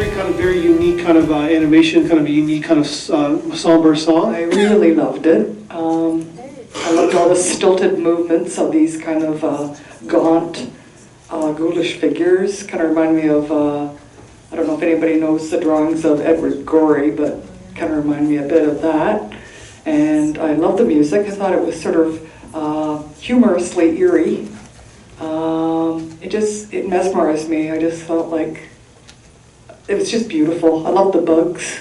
very unique kind of animation, kind of a unique kind of somber song. I really loved it. I loved all the stilted movements of these kind of gaunt, ghoulish figures. Kind of remind me of, I don't know if anybody knows the drawings of Edward Gorey, but kind of remind me a bit of that. And I loved the music. I thought it was sort of humorously eerie. It mesmerized me. I just felt like it was just beautiful. I loved the bugs.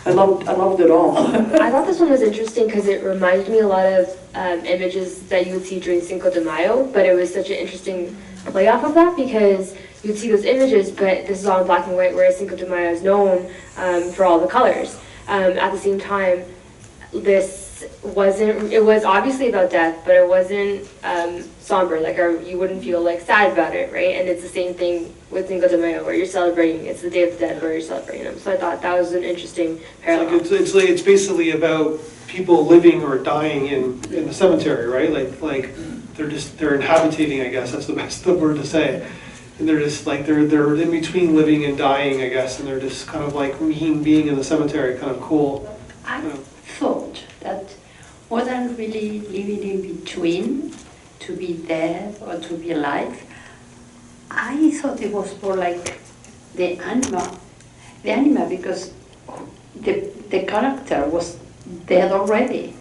I loved it all. I thought this one was interesting because it reminded me a lot of images that you would see during Cinco de Mayo, but it was such an interesting play off of that because you would see those images, but this is all in black and white, whereas Cinco de Mayo is known for all the colors. At the same time, it was obviously about death, but it wasn't somber, you wouldn't feel like sad about it, right? And it's the same thing with Cinco de Mayo, where you're celebrating, it's the Day of the Dead, where you're celebrating them. So I thought that was an interesting parallel. It's basically about people living or dying in the cemetery, right? Like they're inhabiting, I guess that's the best word to say. And they're just like they're in between living and dying, I guess, and they're just kind of like being in the cemetery, kind of cool. I thought that wasn't really living in between, to be dead or to be alive. I thought it was more like the anima because the character was dead already,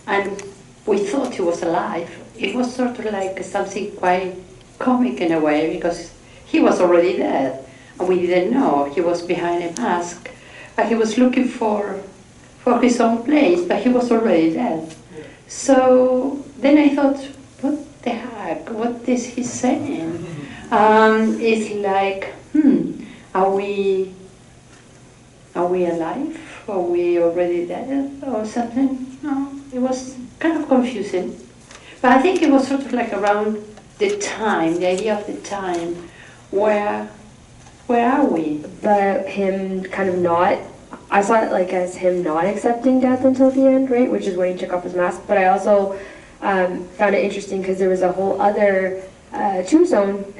and we thought he was alive. It was sort of like something quite comic in a way because he was already dead, and we didn't know he was behind a mask, but he was looking for his own place, but he was already dead. So then I thought, what the heck? What is he saying? It's like, are we alive? Are we already dead or something? No, it was kind of confusing. But I think it was sort of like around the time, the idea of the time, where are we? But him kind of not, I saw it like as him not accepting death until the end, right? Which is when he took off his mask. But I also found it interesting because there was a whole other tombstone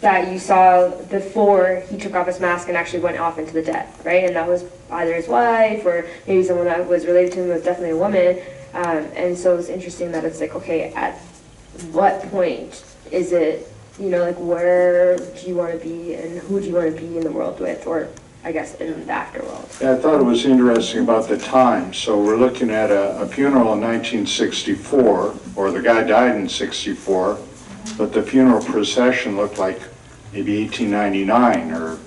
that you saw before he took off his mask and actually went off into the death, right? And that was either his wife or maybe someone that was related to him. It was definitely a woman. And so it's interesting that it's like, okay, at what point is it, where do you want to be and who do you want to be in the world with, or I guess in the afterworld? Yeah, I thought it was interesting about the time. So we're looking at a funeral in 1964, or the guy died in 64, but the funeral procession looked like maybe 1899, or,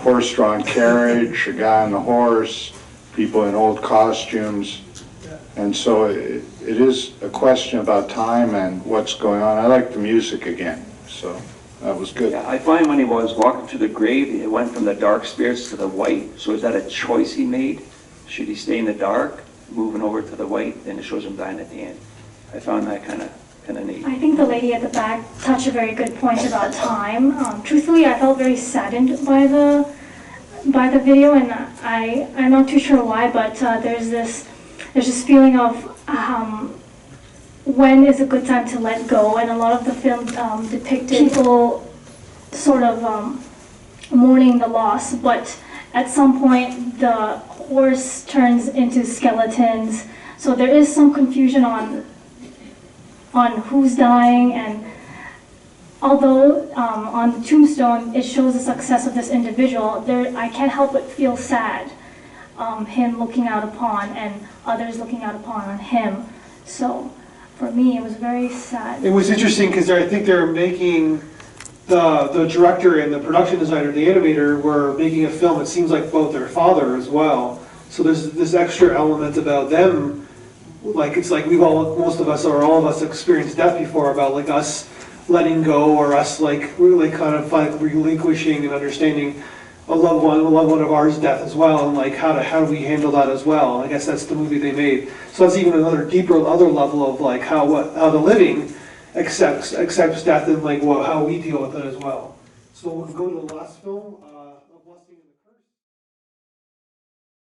horse-drawn carriage, a guy on the horse, people in old costumes. And so it is a question about time and what's going on. I like the music again, so that was good. Yeah, I find when he was walking through the grave, it went from the dark spirits to the white. So is that a choice he made? Should he stay in the dark, moving over to the white? Then it shows him dying at the end. I found that kind of neat. I think the lady at the back touched a very good point about time. Truthfully, I felt very saddened by the video, and I'm not too sure why, but there's this feeling of when is a good time to let go, and a lot of the film depicted people sort of mourning the loss, but at some point the horse turns into skeletons, so there is some confusion on who's dying. And although on the tombstone it shows the success of this individual, I can't help but feel sad, him looking out upon and others looking out upon him. So for me it was very sad. It was interesting because I think they're making the director and the production designer, the animator, were making a film. It seems like both their father as well. So there's this extra element about them. Like it's like most of us or all of us experienced death before, about like us letting go or us like really kind of like relinquishing and understanding a loved one of ours death as well, and like how do we handle that as well. I guess that's the movie they made. So that's even another other level of like how the living accepts death and like how we deal with it as well. So we'll go to the last film.